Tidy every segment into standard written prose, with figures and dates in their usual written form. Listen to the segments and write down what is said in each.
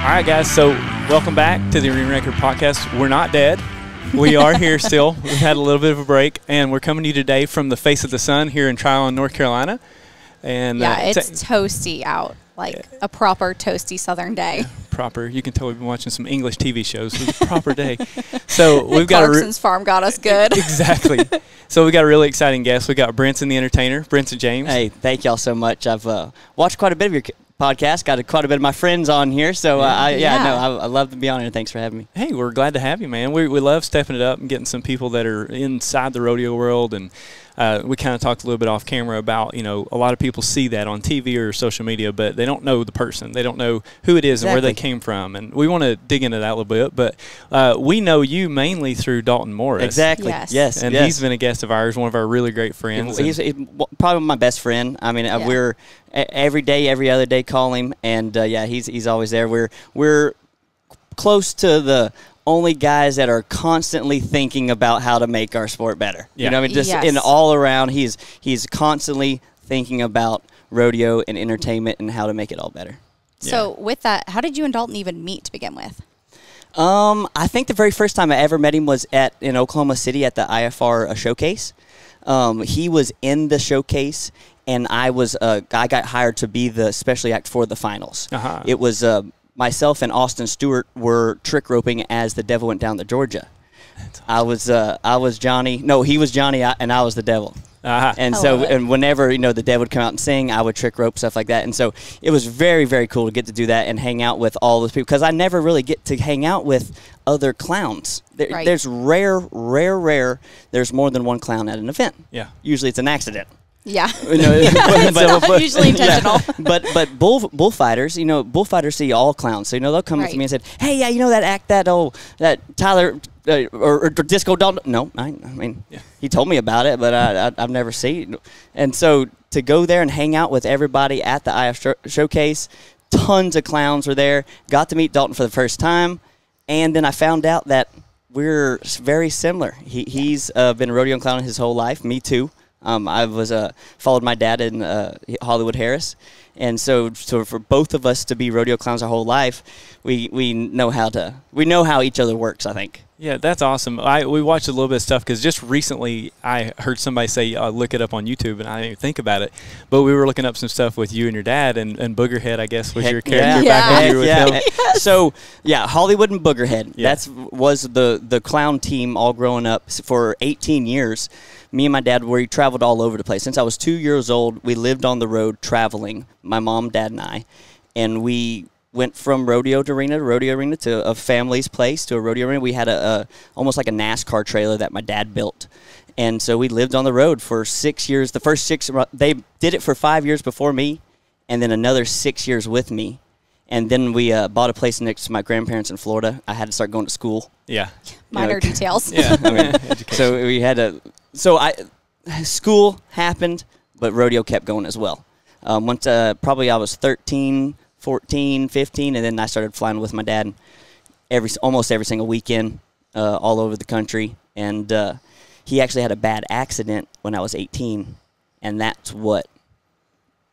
All right, guys, so welcome back to the Arena Record Podcast. We're not dead. We are here still. We've had a little bit of a break, and we're coming to you today from the face of the sun here in Tryon, North Carolina. And yeah, it's toasty out, like a proper toasty southern day. Yeah, proper. You can tell we've been watching some English TV shows. It's a proper day. So we've got Clarkson's Farm got us good. Exactly. So we got a really exciting guest. We got Brinson the Entertainer, Brinson James. Hey, thank y'all so much. I've watched quite a bit of your podcast. Got quite a bit of my friends on here, so I love to be on here. Thanks for having me. Hey, we're glad to have you, man. We love stepping it up and getting some people that are inside the rodeo world, and we kind of talked a little bit off camera about, you know, a lot of people see that on TV or social media, but they don't know the person. They don't know who it is and where they came from, and we want to dig into that a little bit, but we know you mainly through Dalton Morris. Exactly. Yes. And he's been a guest of ours, one of our really great friends. He's probably my best friend. I mean, we're every day, every other day call him, and he's always there. We're close to the only guys that are constantly thinking about how to make our sport better. Yeah. You know, I mean, just in all around, he's constantly thinking about rodeo and entertainment and how to make it all better. So with that, how did you and Dalton even meet to begin with? I think the very first time I ever met him was in Oklahoma City at the IFR showcase. He was in the showcase, and I got hired to be the special act for the finals. It was myself and Austin Stewart were trick roping as the devil went down to Georgia. Awesome. I was Johnny. No, he was Johnny, and I was the devil. And and whenever the devil would come out and sing, I would trick rope, stuff like that. And so it was very, very cool to get to do that and hang out with all those people, because I never really get to hang out with other clowns. There's rare. There's more than one clown at an event. Yeah. Usually it's an accident. Yeah. But usually intentional. Yeah. But bullfighters, bullfighters see all clowns. So they'll come up to me and say, "Hey, that act that Tyler or Disco Dalton." No, I mean he told me about it, but I've never seen it. And so to go there and hang out with everybody at the IF showcase, tons of clowns were there. Got to meet Dalton for the first time, and then I found out that we're very similar. He's been a rodeo clown his whole life. Me too. I followed my dad in Hollywood Harris, and so for both of us to be rodeo clowns our whole life, we know how each other works, I think. Yeah, that's awesome. We watched a little bit of stuff because just recently I heard somebody say, look it up on YouTube, and I didn't even think about it. But we were looking up some stuff with you and your dad, and Boogerhead, I guess, was your character back when you were with him. Yes. So, Hollywood and Boogerhead. Yeah. Was the clown team all growing up for 18 years. Me and my dad, we traveled all over the place. Since I was 2 years old, we lived on the road traveling, my mom, dad, and I. And we went from rodeo arena to a family's place to a rodeo arena. We had almost like a NASCAR trailer that my dad built. And so we lived on the road for 6 years. The first 6, they did it for 5 years before me, and then another 6 years with me. And then we bought a place next to my grandparents in Florida. I had to start going to school. Yeah. Minor details. Yeah. I mean, so we had to. So school happened, but rodeo kept going as well. Once probably I was 13, 14, 15, and then I started flying with my dad almost every single weekend all over the country. And he actually had a bad accident when I was 18, and that's what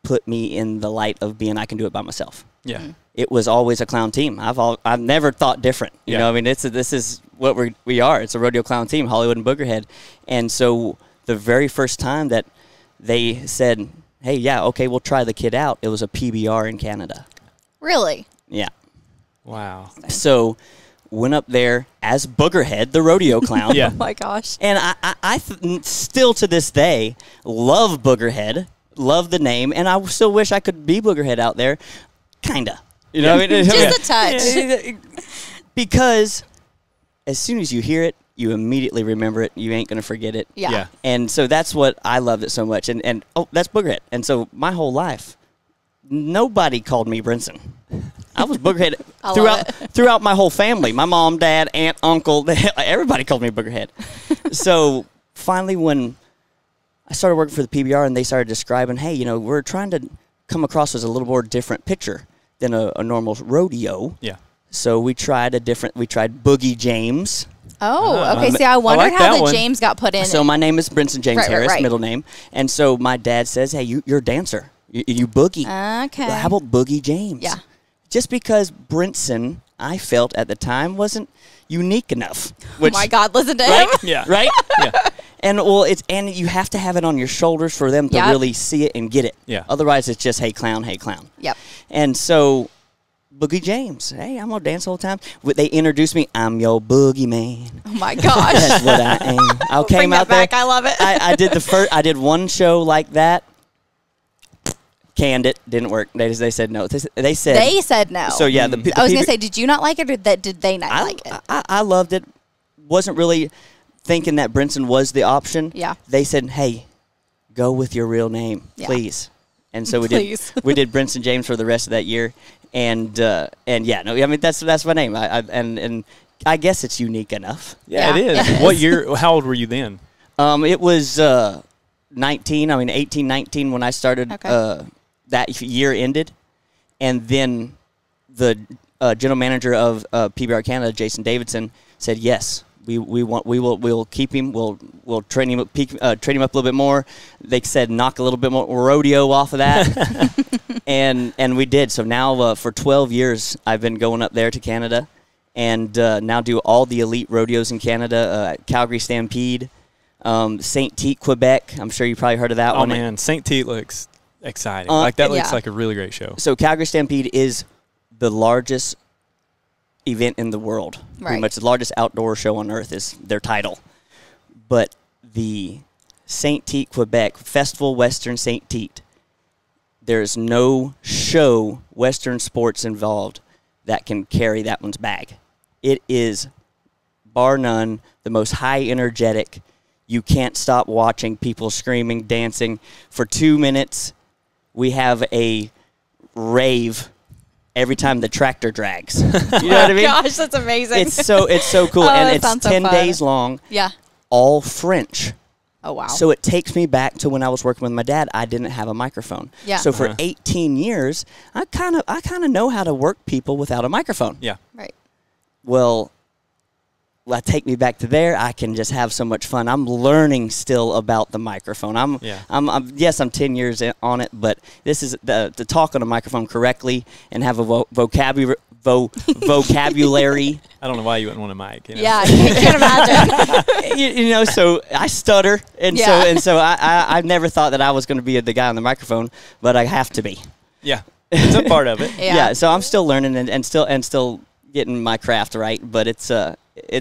put me in the light of being I can do it by myself. Yeah. It was always a clown team. I've never thought different. You know, I mean, this is what we are. It's a rodeo clown team, Hollywood and Boogerhead. And so the very first time that they said, "Hey, okay, we'll try the kid out," it was a PBR in Canada. Really? Yeah. Wow. So went up there as Boogerhead, the rodeo clown. Oh my gosh. And I still to this day love Boogerhead, love the name, and I still wish I could be Boogerhead out there. Kinda. You know what I mean? Just a touch. Because as soon as you hear it, you immediately remember it. You ain't going to forget it. Yeah. And so that's what I loved it so much. And that's Boogerhead. And so my whole life, nobody called me Brinson. I was Boogerhead throughout my whole family. My mom, dad, aunt, uncle, everybody called me Boogerhead. So finally when I started working for the PBR and they started describing, hey, we're trying to come across as a little more different picture than a normal rodeo. Yeah. So we tried Boogie James. Oh, okay. See, I wondered how the James got put in. So my name is Brinson James Harris, middle name. And so my dad says, hey, you're a dancer. You boogie. Okay. How about Boogie James? Yeah. just because Brinson, I felt at the time, wasn't unique enough. Which, oh my God, listen to right? him. Yeah. Right? Yeah. And well, and you have to have it on your shoulders for them to really see it and get it. Yeah. Otherwise, it's just hey clown, hey clown. Yep. And so, Boogie James, hey, I'm gonna dance the whole time. They introduced me. I'm your boogie man. Oh my gosh. That's what I am. I came Bring out that back. there. I love it. I did the first. I did one show like that. Canned it, didn't work. They said no. They said no. So yeah, I was gonna say, did you not like it, or did they not like it? I loved it. Wasn't really thinking that Brinson was the option. Yeah. They said, hey, go with your real name, please. And so we did. We did Brinson James for the rest of that year, and yeah, no, I mean that's my name. And I guess it's unique enough. Yeah, it is. What year? How old were you then? It was 19. I mean 18, 19 when I started. Okay. That year ended, and then the general manager of PBR Canada, Jason Davidson, said yes. We'll keep him. We'll train him up a little bit more. They said knock a little bit more rodeo off of that, and we did. So now for 12 years I've been going up there to Canada, and now do all the elite rodeos in Canada. Calgary Stampede, Saint Tite, Quebec. I'm sure you probably heard of that one. Oh man, Saint Tite looks exciting. Like that looks like a really great show. So Calgary Stampede is the largest event in the world. Pretty much the largest outdoor show on earth is their title. But the Saint Tite, Quebec Festival, Western Saint Tite, there's no show Western sports involved that can carry that one's bag. It is, bar none, the most high energetic. You can't stop watching people screaming, dancing. For 2 minutes, we have a rave every time the tractor drags. You know what I mean? Gosh, that's amazing. It's so cool. And it's 10 days long. Yeah. All French. Oh, wow. So it takes me back to when I was working with my dad. I didn't have a microphone. Yeah. So for 18 years, I kind of know how to work people without a microphone. Yeah. Right. Well, take me back to there. I can just have so much fun. I'm learning still about the microphone. I'm 10 years on it, but this is to talk on a microphone correctly and have a vocabulary. I don't know why you wouldn't want a mic. You know? Yeah, I can't imagine. you know, so I stutter, and so I never thought that I was going to be the guy on the microphone, but I have to be. Yeah, it's a part of it. Yeah. So I'm still learning and still getting my craft right, but it's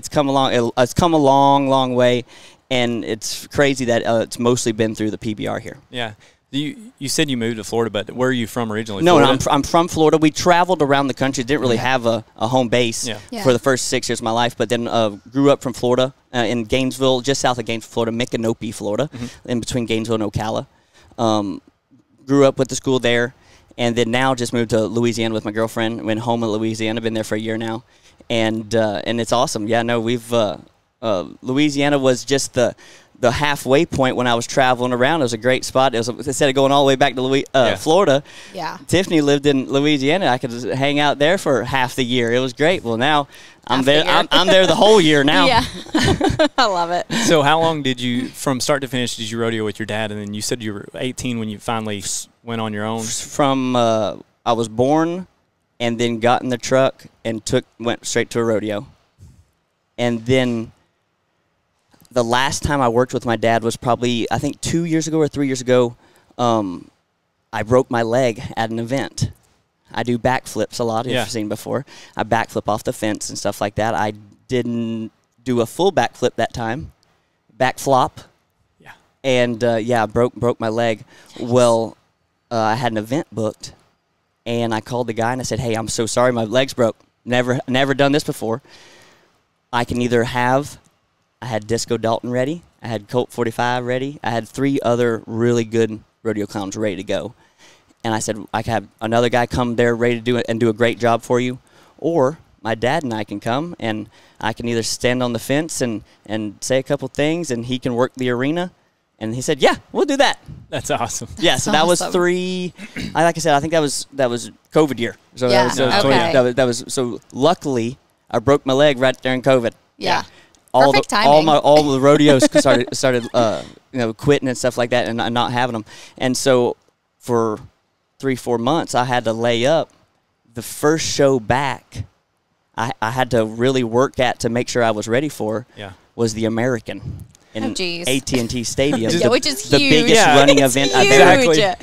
come along. It's come a long way, and it's crazy that it's mostly been through the PBR here. Yeah. You said you moved to Florida, but where are you from originally? No, I'm from Florida. We traveled around the country. Didn't really have a home base for the first 6 years of my life, but then grew up from Florida in Gainesville, just south of Gainesville, Florida, Micanopy, Florida, in between Gainesville and Ocala. Grew up with the school there, and then now just moved to Louisiana with my girlfriend. Went home in Louisiana. Been there for a year now, and it's awesome. Yeah, no, we've Louisiana was just the halfway point when I was traveling around. It was a great spot. Instead of going all the way back to Florida, Tiffany lived in Louisiana. I could just hang out there for half the year. It was great. Well, now I'm there. I'm there the whole year now. Yeah, I love it. So how long did you, from start to finish, did you rodeo with your dad? And then you said you were 18 when you finally went on your own? From I was born and then got in the truck and went straight to a rodeo. And then the last time I worked with my dad was probably, I think, 2 years ago or 3 years ago. I broke my leg at an event. I do backflips a lot, if you've seen before. I backflip off the fence and stuff like that. I didn't do a full backflip that time. Backflop. Yeah. And, broke my leg. Well, I had an event booked, and I called the guy, and I said, hey, I'm so sorry, my leg's broke. Never done this before. I can either have... I had Disco Dalton ready. I had Colt 45 ready. I had 3 other really good rodeo clowns ready to go. And I said, I can have another guy come there ready to do it and do a great job for you. Or my dad and I can come, and I can either stand on the fence and say a couple things, and he can work the arena. And he said, yeah, we'll do that. That's awesome. Yeah, so that was 3. Like I said, I think that was COVID year. So so luckily I broke my leg right during COVID. Yeah. Perfect timing. All the rodeos started quitting and stuff like that, and not having them. And so for 3-4 months I had to lay up the first show back I had to really work at to make sure I was ready for was the American in AT&T Stadium. Which is the huge. biggest running event I've ever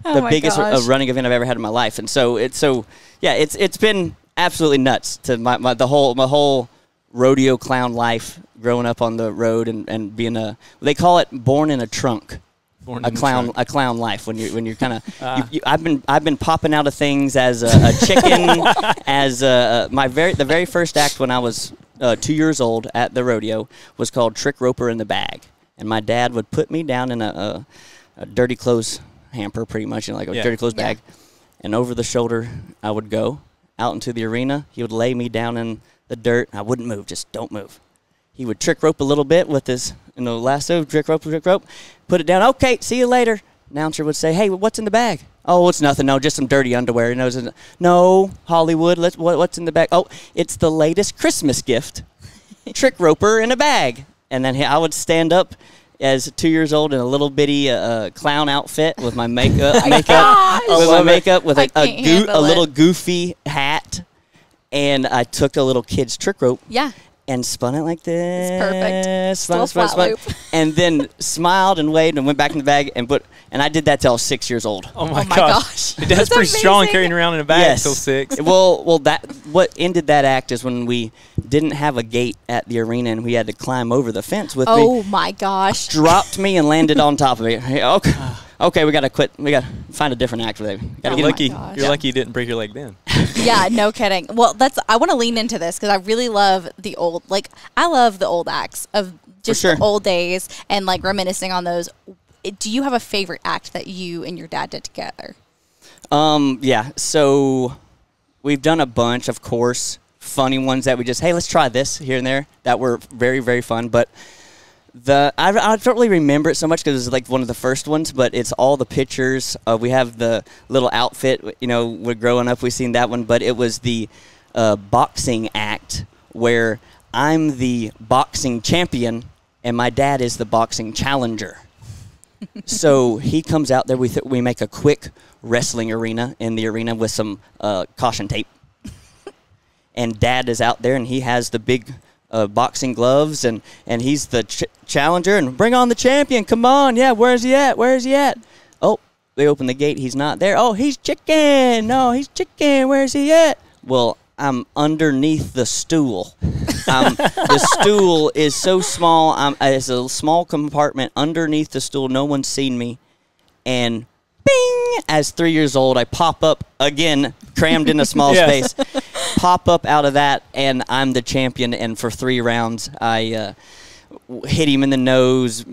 the biggest running event I've ever had in my life. And so it's been absolutely nuts to my whole rodeo clown life, growing up on the road and being they call it born in a trunk. A clown life when you're kind of I've been popping out of things as a chicken as the very first act when I was 2 years old at the rodeo was called Trick Roper in the Bag, and my dad would put me down in a dirty clothes hamper, pretty much, like a dirty clothes bag, and over the shoulder I would go out into the arena. He would lay me down in the dirt. I wouldn't move, just don't move. He would trick rope a little bit with his lasso, trick rope, put it down. Okay, see you later. Announcer would say, hey, what's in the bag? Oh, it's nothing. No, just some dirty underwear. No, Hollywood, what's in the bag? Oh, it's the latest Christmas gift, trick roper in a bag. And then I would stand up as 2 years old in a little bitty clown outfit with my makeup, with a little goofy hat. And I took a little kid's trick rope. Yeah. And spun it like this. It's perfect. Spun. And then smiled and waved and went back in the bag and I did that till I was 6 years old. Oh my gosh. That's pretty strong, carrying around in a bag till 6. Well, what ended that act is when we didn't have a gate at the arena and we had to climb over the fence with me. Oh my gosh. Dropped me and landed on top of it. Okay, we got to quit. We got to find a different act for that. You're lucky you didn't break your leg then. Yeah, no kidding. Well, I want to lean into this because I really love the old acts of just the old days and like reminiscing on those. Do you have a favorite act that you and your dad did together? Yeah. So we've done a bunch, of course, funny ones that we just, hey, let's try this here and there that were very, very fun. But I don't really remember it so much because it's like one of the first ones, but it's all the pictures. We have the little outfit, we're growing up, we've seen that one, but it was the boxing act where I'm the boxing champion and my dad is the boxing challenger. So he comes out there, we make a quick wrestling arena in the arena with some caution tape. And dad is out there and he has the big boxing gloves, and he's the challenger, and bring on the champion. Come on, yeah, where's he at? Oh, they open the gate. He's not there. Oh, he's chicken. No, he's chicken. Where's he at? Well, I'm underneath the stool. The stool is so small. It's a small compartment underneath the stool. No one's seen me. And bing! As 3 years old, I pop up again, crammed in a small space. Pop up out of that, and I'm the champion. And for 3 rounds, I hit him in the nose,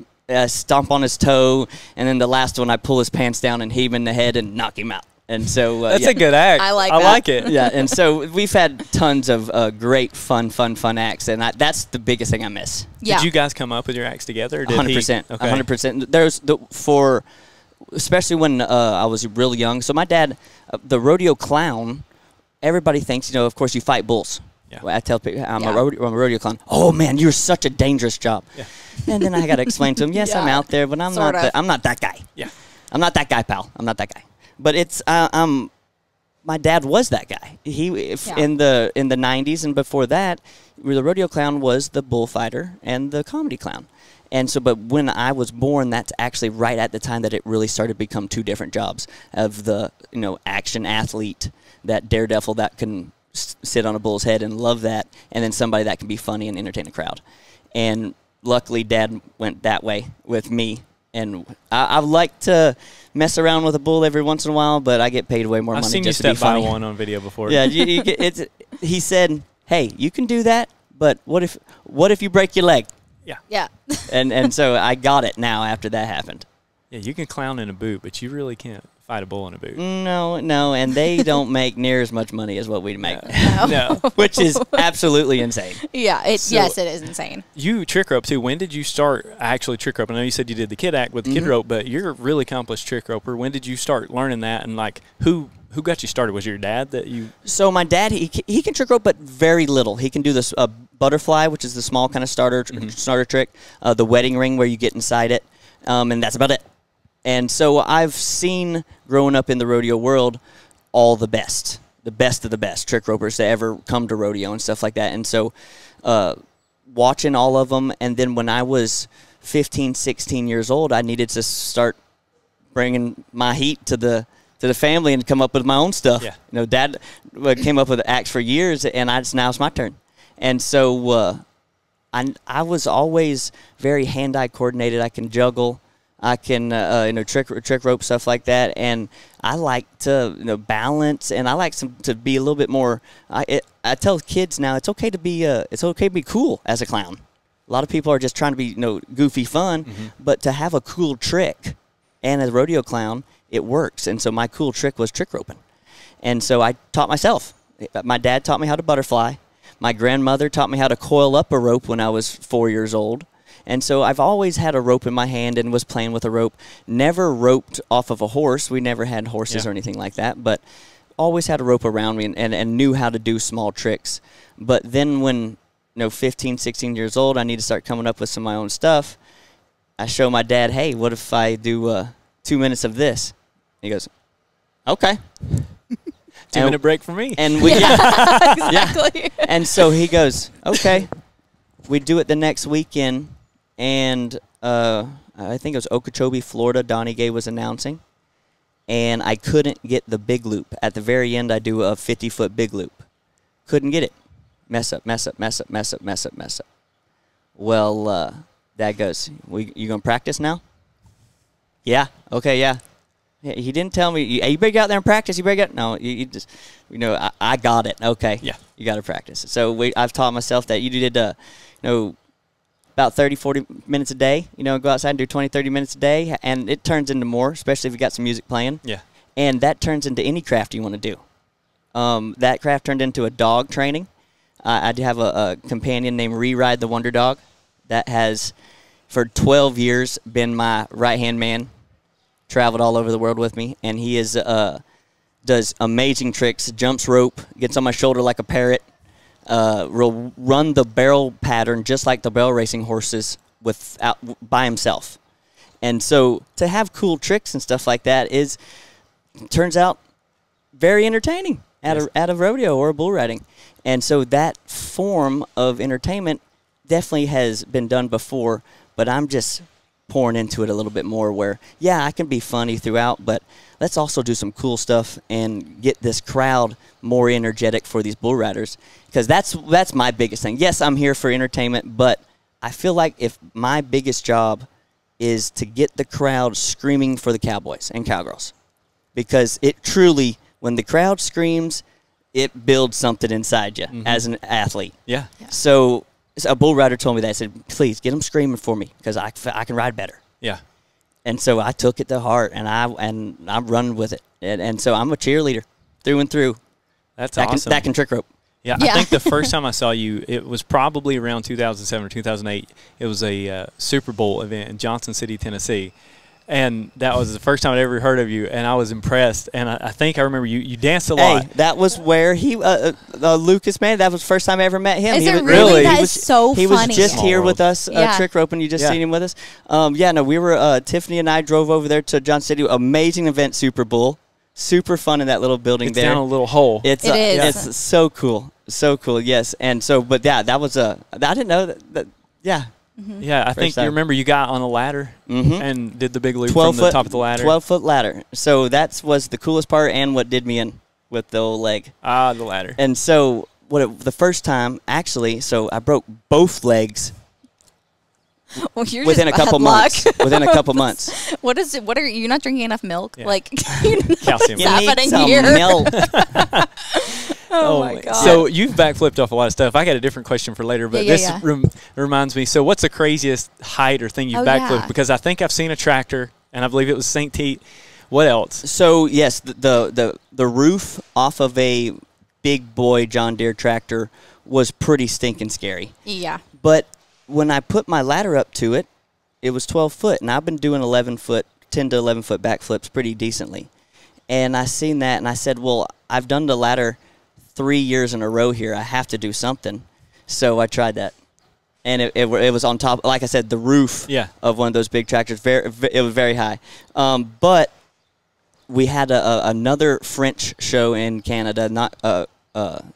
stomp on his toe, and then the last one, I pull his pants down and hit him in the head and knock him out. And so that's a good act. I like it. Yeah, and so we've had tons of great fun acts, and that's the biggest thing I miss. Yeah. Did you guys come up with your acts together? 100%. 100%. Especially when I was real young. So my dad, the Rodeo Clown, everybody thinks, of course, you fight bulls. Yeah. Well, I tell people I'm a rodeo clown. Oh man, you're such a dangerous job. Yeah. And then I got to explain to him, yes, I'm out there, but I'm not that guy. Yeah. I'm not that guy, pal. I'm not that guy. But it's my dad was that guy. In the 90s and before that, the Rodeo Clown was the bullfighter and the comedy clown. And so, but when I was born, that's actually right at the time that it really started to become 2 different jobs of the, action athlete, that daredevil that can sit on a bull's head and love that, and then somebody that can be funny and entertain a crowd. And luckily, Dad went that way with me. And I like to mess around with a bull every once in a while, but I get paid way more money just to be funny. I've seen you step by one on video before. Yeah, he said, hey, you can do that, but what if you break your leg? Yeah. And so I got it now after that happened. Yeah, you can clown in a boot, but you really can't fight a bull in a boot. No, and they don't make near as much money as what we make. No. Which is absolutely insane. Yeah, yes, it is insane. You trick rope too. When did you start actually trick rope? I know you said you did the kid act with the kid rope, but you're a really accomplished trick roper. When did you start learning that, and like who got you started? Was it your dad that you? So my dad, he can trick rope, but very little. He can do this butterfly, which is the small kind of starter trick, the wedding ring where you get inside it, and that's about it. And so I've seen, growing up in the rodeo world, all the best best of the best trick ropers to ever come to rodeo and stuff like that. And so watching all of them, and then when I was 15, 16 years old, I needed to start bringing my heat to the family and come up with my own stuff. Yeah. You know, Dad came up with acts for years, and now it's my turn. And so I was always very hand-eye coordinated. I can juggle. I can, trick rope, stuff like that. And I like to, balance, and I like to be a little bit more. I tell kids now it's okay to be cool as a clown. A lot of people are just trying to be, goofy fun, but to have a cool trick, and as a rodeo clown, it works. And so my cool trick was trick roping, and so I taught myself. My dad taught me how to butterfly. My grandmother taught me how to coil up a rope when I was 4 years old. And so I've always had a rope in my hand and was playing with a rope. Never roped off of a horse. We never had horses or anything like that, but always had a rope around me and knew how to do small tricks. But then when, 15, 16 years old, I need to start coming up with some of my own stuff. I show my dad, hey, what if I do 2 minutes of this? He goes, okay. 2-minute break for me. And we, Exactly. Yeah. And so he goes, okay. We do it the next weekend, and I think it was Okeechobee, Florida. Donnie Gay was announcing, and I couldn't get the big loop. At the very end, I do a 50-foot big loop. Couldn't get it. Mess up, mess up, mess up, mess up, mess up, mess up. Well, Dad goes, you going to practice now? Yeah. Okay, yeah. He didn't tell me, hey, you better get out there and practice. You better get, no, you just, I got it. Okay. Yeah. You got to practice. So I've taught myself that you did, about 30, 40 minutes a day, go outside and do 20, 30 minutes a day, and it turns into more, especially if you got some music playing. Yeah. And that turns into any craft you want to do. That craft turned into a dog training. I do have a companion named Reride the Wonder Dog that has, for 12 years, been my right-hand man. Traveled all over the world with me, and he does amazing tricks, jumps rope, gets on my shoulder like a parrot, will run the barrel pattern just like the barrel racing horses by himself. And so to have cool tricks and stuff like that turns out very entertaining at a rodeo or a bull riding. And so that form of entertainment definitely has been done before, but I'm just pouring into it a little bit more where, yeah, I can be funny throughout, but let's also do some cool stuff and get this crowd more energetic for these bull riders, because that's my biggest thing. Yes, I'm here for entertainment, but I feel like if my biggest job is to get the crowd screaming for the cowboys and cowgirls, because it truly, when the crowd screams, it builds something inside you as an athlete. Yeah. So a bull rider told me that. I said, please, get them screaming for me because I can ride better. Yeah. And so I took it to heart, and I'm running with it. And so I'm a cheerleader through and through. That's awesome. That can trick rope. Yeah, I think the first time I saw you, it was probably around 2007 or 2008. It was a Super Bowl event in Johnson City, Tennessee. And that was the first time I'd ever heard of you, and I was impressed. And I think I remember you danced a lot. Hey, that was where Lucas, man, that was the first time I ever met him. Is it really? That is so funny. He was just here with us, trick roping. You just seen him with us. We were, Tiffany and I drove over there to Johnson City. Amazing event, Super Bowl. Super fun in that little building there. It's down a little hole. It is. It's so cool. So cool, yes. And so, but yeah, that was I didn't know that yeah. Yeah, I think you remember you got on a ladder and did the big loop from the top of the ladder. 12-foot ladder. So that was the coolest part and what did me in with the old leg. Ah, the ladder. And so the first time, actually, so I broke both legs within a couple months. Within a couple months. What are you not drinking enough milk? Yeah. Like calcium. You need some here? milk. Oh my God. So you've backflipped off a lot of stuff. I got a different question for later, but this reminds me. So what's the craziest height or thing you've backflipped? Because I think I've seen a tractor, and I believe it was St. Tite. What else? So yes, the roof off of a big boy John Deere tractor was pretty stinking scary. Yeah. But when I put my ladder up to it, it was 12 foot, and I've been doing 10 to 11 foot backflips pretty decently. And I seen that, and I said, well, I've done the ladder 3 years in a row here. I have to do something. So I tried that. And it was on top, like I said, the roof of one of those big tractors. It was very high. But we had another French show in Canada, not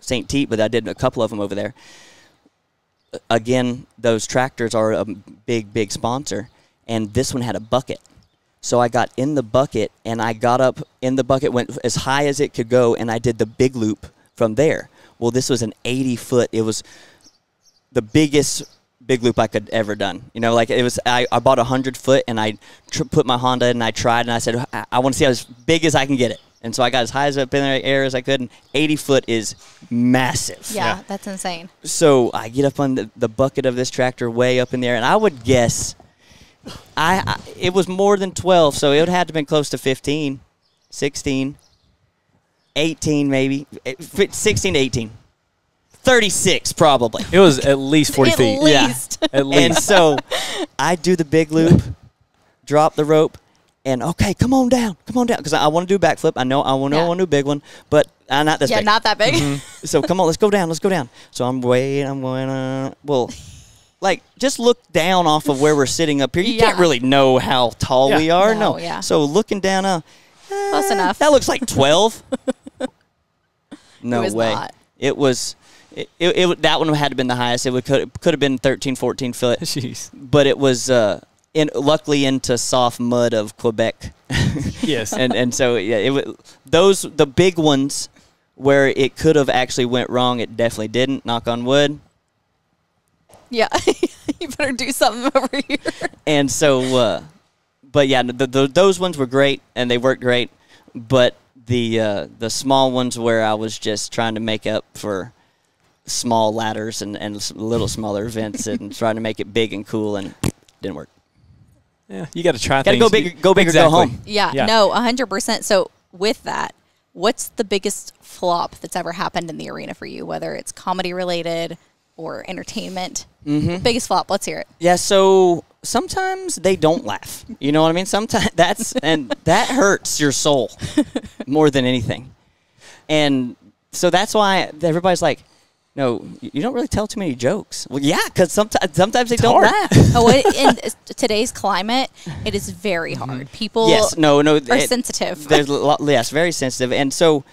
St. Tite, but I did a couple of them over there. Again, those tractors are a big sponsor, and this one had a bucket. So I got in the bucket, and I got up in the bucket, went as high as it could go, and I did the big loop from there. Well, this was an 80-foot. It was the biggest big loop I could ever done. You know, like it was. I bought a 100-foot, and I put my Honda, and I tried, and I said, I want to see how as big as I can get it. And so I got as high as up in the air as I could, and 80-foot is massive. Yeah, that's insane. So I get up on the bucket of this tractor way up in the air, and I would guess it was more than 12, so it would have to have been close to 15, 16, 18 maybe, 16 to 18. 36 probably. It was at least 40 feet. Least. Yeah, at least. And so I do the big loop, drop the rope, and okay, come on down, because I want to do a backflip. I know I want to do a big one, but not this big. Yeah, not that big. Mm-hmm. So come on, let's go down. So I'm going, well, like just look down off of where we're sitting up here. You can't really know how tall we are. No. Yeah. So looking down, close enough. That looks like 12. No it was way. Not. It was. It that one had to been the highest. It could have been 13, 14 foot. Jeez. But it was luckily into soft mud of Quebec. Yes. and so yeah, the big ones where it could have actually went wrong, it definitely didn't. Knock on wood. Yeah, you better do something over here. And so, but yeah, those ones were great and they worked great. But the small ones where I was just trying to make up for small ladders and little smaller vents and trying to make it big and cool, and didn't work. Yeah, you got to try things. Got to go big or go home. Yeah, no, 100%. So with that, what's the biggest flop that's ever happened in the arena for you, whether it's comedy related or entertainment? Mm-hmm. Biggest flop, let's hear it. Yeah, so sometimes they don't laugh. You know what I mean? Sometimes that hurts your soul more than anything. And so that's why everybody's like, no, you don't really tell too many jokes. Well, yeah, because sometimes they don't laugh. Oh, in today's climate, it is very hard. People are sensitive. There's yes, very sensitive. And so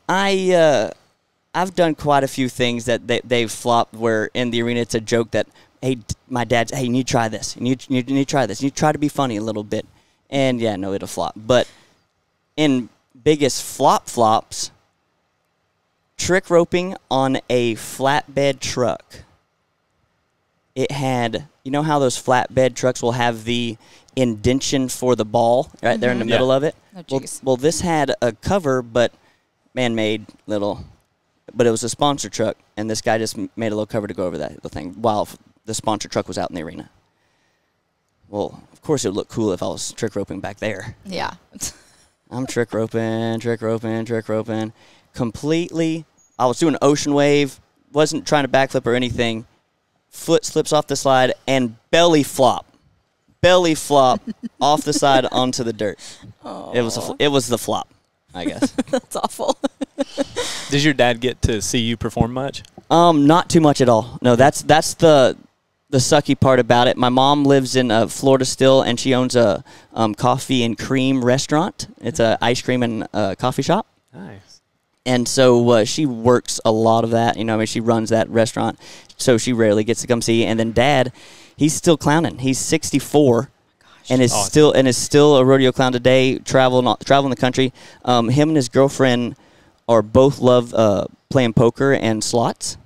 I've done quite a few things that they've flopped where in the arena it's a joke that, hey, my dad's, hey, you need to try this. You need to try this. You need to try to be funny a little bit. And, yeah, no, it'll flop. But in biggest flops, trick roping on a flatbed truck. It had, you know how those flatbed trucks will have the indention for the ball right there in the middle of it? Oh, well, this had a cover, but man-made little, but it was a sponsor truck, and this guy just made a little cover to go over that little thing while the sponsor truck was out in the arena. Well, of course it would look cool if I was trick roping back there. Yeah. I'm trick roping. Completely, I was doing an ocean wave, wasn't trying to backflip or anything. Foot slips off the slide and belly flop off the side onto the dirt. Aww. It was the flop, I guess. That's awful. Does your dad get to see you perform much? Not too much at all. No, that's the sucky part about it. My mom lives in Florida still, and she owns a coffee and cream restaurant. It's a ice cream and coffee shop. Nice. And so she works a lot of that. You know, I mean, she runs that restaurant, so she rarely gets to come see. And then Dad, he's still clowning. He's 64, and is still a rodeo clown today. Traveling the country. Him and his girlfriend both love playing poker and slots.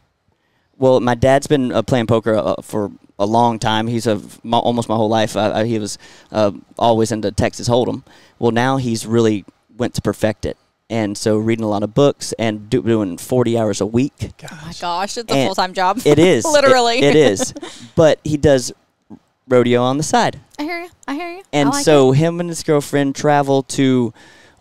Well, my dad's been playing poker for a long time. He's almost my whole life. He was always into Texas Hold'em. Well, now he's really went to perfect it. And so reading a lot of books and doing 40 hours a week. Oh my gosh, it's a full-time job. It is. Literally. It is. But he does rodeo on the side. I hear you. And so him and his girlfriend travel to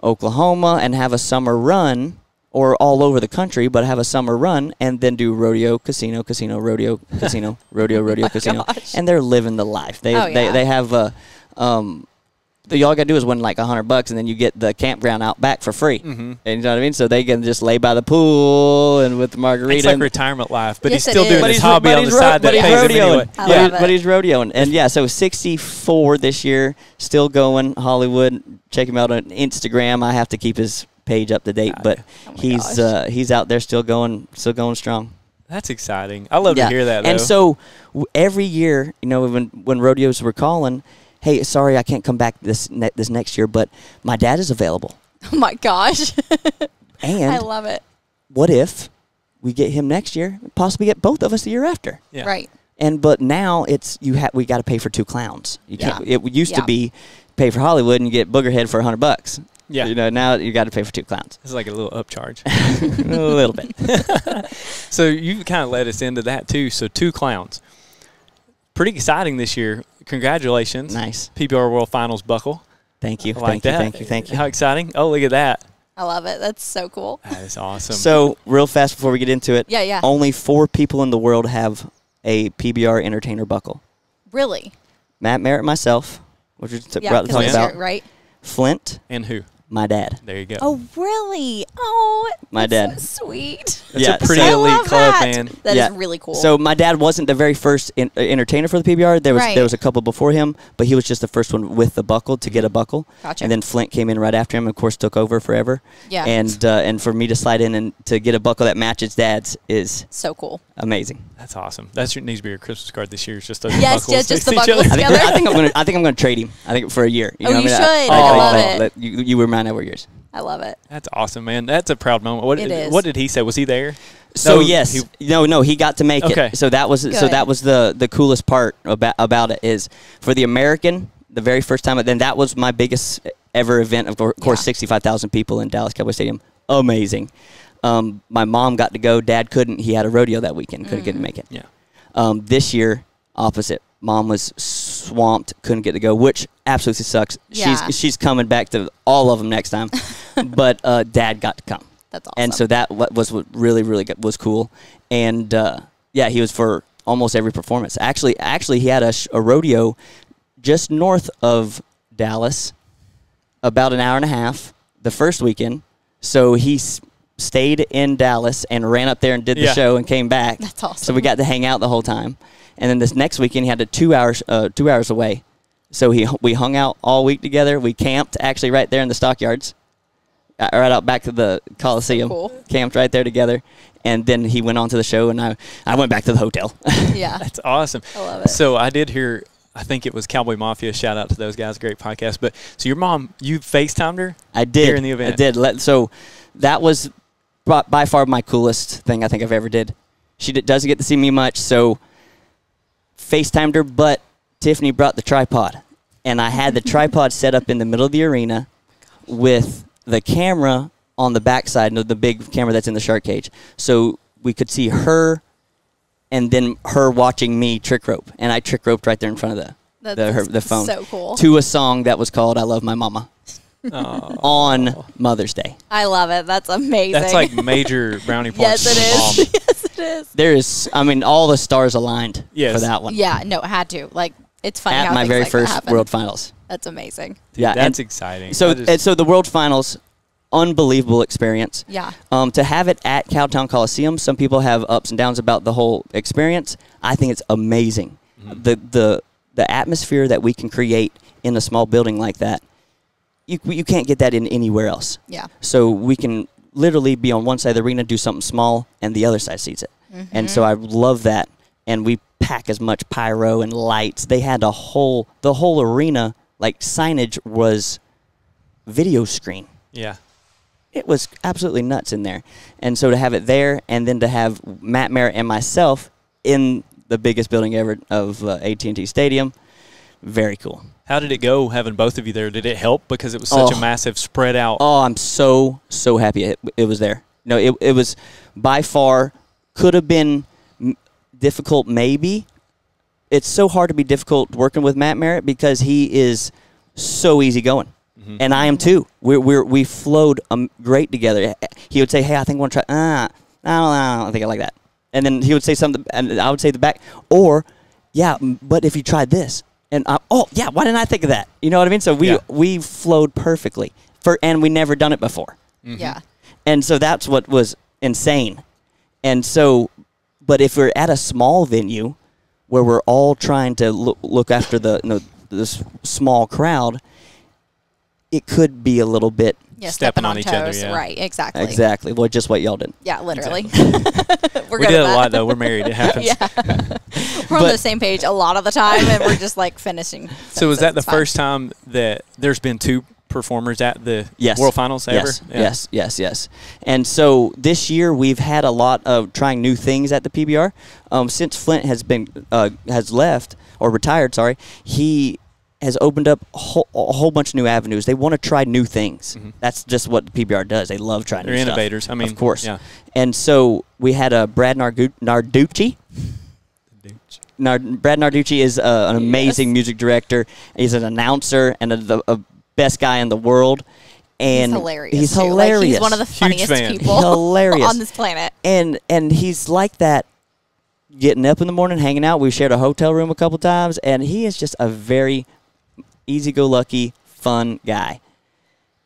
Oklahoma and have a summer run, or all over the country, but have a summer run and then do rodeo, casino, rodeo, casino, rodeo, casino. Gosh. And they're living the life. They have all got to do is win like $100, and then you get the campground out back for free. And you know what I mean? So they can just lay by the pool and with the margarita. It's like retirement life, but Yes, he's still doing his hobby on the side that pays him anyway. But he's rodeoing. And yeah, so 64 this year, still going. Hollywood, check him out on Instagram. I have to keep his page up to date, but he's out there still going strong. That's exciting. I love to hear that, though. And so every year, you know, when rodeos were calling, hey, sorry, I can't come back this next year, but my dad is available. Oh my gosh. And I love it. What if we get him next year, possibly get both of us the year after? Yeah. Right. But now we got to pay for 2 clowns. You can't. It used to be pay for Hollywood and you get Boogerhead for $100. Yeah. You know, now you got to pay for 2 clowns. It's like a little upcharge. A little bit. So you kind of led us into that too. So 2 clowns. Pretty exciting this year. Congratulations. Nice. PBR World Finals buckle. Thank you. Thank you. How exciting. Oh, look at that. I love it. That's so cool. That is awesome. So real fast before we get into it. Yeah. Only 4 people in the world have a PBR Entertainer buckle. Really? Matt Merritt, myself, which we talking about. Right. Flint. And who? My dad. There you go. Oh, really? Oh, my dad. So sweet. That's a pretty elite club, man. That is really cool. So my dad wasn't the very first entertainer for the PBR. There was a couple before him, but he was just the first one with the buckle to get a buckle. Gotcha. And then Flint came in right after him, of course, took over forever. Yeah. And for me to slide in and to get a buckle that matches Dad's is so cool. Amazing. That's awesome. That needs to be your Christmas card this year. It's just those buckles. Yes, just the buckles together. I think I'm gonna trade him. I think for a year. You should. I love it. You were mine over yours. I love it. That's awesome, man. That's a proud moment. What did he say? Was he there? So yes, he got to make it. So that was the coolest part about it is for the American, the very first time. Then that was my biggest ever event. Of course, 65,000 people in Dallas Cowboy Stadium. Amazing. My mom got to go. Dad couldn't. He had a rodeo that weekend. Couldn't get to make it. Yeah. This year, opposite. Mom was swamped. Couldn't get to go, which absolutely sucks. Yeah. She's coming back to all of them next time. But Dad got to come. That's awesome. And so that was what really was cool. And he was for almost every performance. Actually, he had a rodeo just north of Dallas, about an hour and a half the first weekend. So he stayed in Dallas and ran up there and did the show and came back. That's awesome. So we got to hang out the whole time. And then this next weekend he had to 2 hours away. So we hung out all week together. We camped actually right there in the stockyards, right out back to the Coliseum. Cool. Camped right there together. And then he went on to the show, and I went back to the hotel. Yeah. That's awesome. I love it. So I did hear, I think it was Cowboy Mafia. Shout out to those guys. Great podcast. But so your mom, you FaceTimed her? I did. During the event? I did. So that was by far my coolest thing I think I've ever did. She doesn't get to see me much, so FaceTimed her, but Tiffany brought the tripod. And I had the tripod set up in the middle of the arena with the camera on the backside, the big camera that's in the shark cage. So we could see her and then her watching me trick rope. And I trick roped right there in front of the phone. So cool. To a song that was called I Love My Mama. On Mother's Day. I love it. That's amazing. That's like major brownie points. Yes, it is. Yes, it is. There is, all the stars aligned for that one. Yeah, no, it had to. Like, it's funny at how my things very like first that happen. World Finals. That's amazing. Dude, that's exciting. So the World Finals, unbelievable experience. Yeah. To have it at Cowtown Coliseum, some people have ups and downs about the whole experience. I think it's amazing. Mm-hmm. The atmosphere that we can create in a small building like that, you can't get that in anywhere else. Yeah. So we can literally be on one side of the arena, do something small, and the other side sees it. Mm-hmm. And so I love that. And we pack as much pyro and lights. They had the whole arena, like signage was video screen. Yeah. It was absolutely nuts in there. And so to have it there and then to have Matt Merritt and myself in the biggest building ever of AT&T Stadium, very cool. How did it go having both of you there? Did it help because it was such a massive spread out? Oh, I'm so happy it was there. No, it was by far, could have been difficult maybe. It's so hard to be difficult working with Matt Merritt because he is so easygoing. Mm-hmm. And I am too. We flowed great together. He would say, "Hey, I think I want to try." I don't think I like that. And then he would say something, and I would say the back. Or, yeah, but if you tried this, And oh yeah, why didn't I think of that? You know what I mean? So we flowed perfectly and we never done it before. Mm-hmm. Yeah. And so that's what was insane. And so, but if we're at a small venue where we're all trying to look after this small crowd, it could be a little bit stepping on each toes. other. Yeah. Right, exactly. Exactly. Well, just what y'all did. Yeah, literally. Exactly. We did a lot, though. We're married. It happens. Yeah. We're on the same page a lot of the time, and we're just like finishing. So was that the first time that there's been 2 performers at the World Finals ever? Yes. And so this year we've had a lot of trying new things at the PBR. Since Flint has left or retired, he has opened up a whole bunch of new avenues. They want to try new things. Mm-hmm. That's just what the PBR does. They love trying new stuff. They're innovators. I mean, of course. Yeah. And so we had Brad Narducci. Brad Narducci is an amazing music director. He's an announcer and the best guy in the world. And he's hilarious. He's hilarious. Like, he's one of the funniest people on this planet. And he's like that, getting up in the morning, hanging out. We shared a hotel room a couple times, and he is just a very easy-go-lucky, fun guy.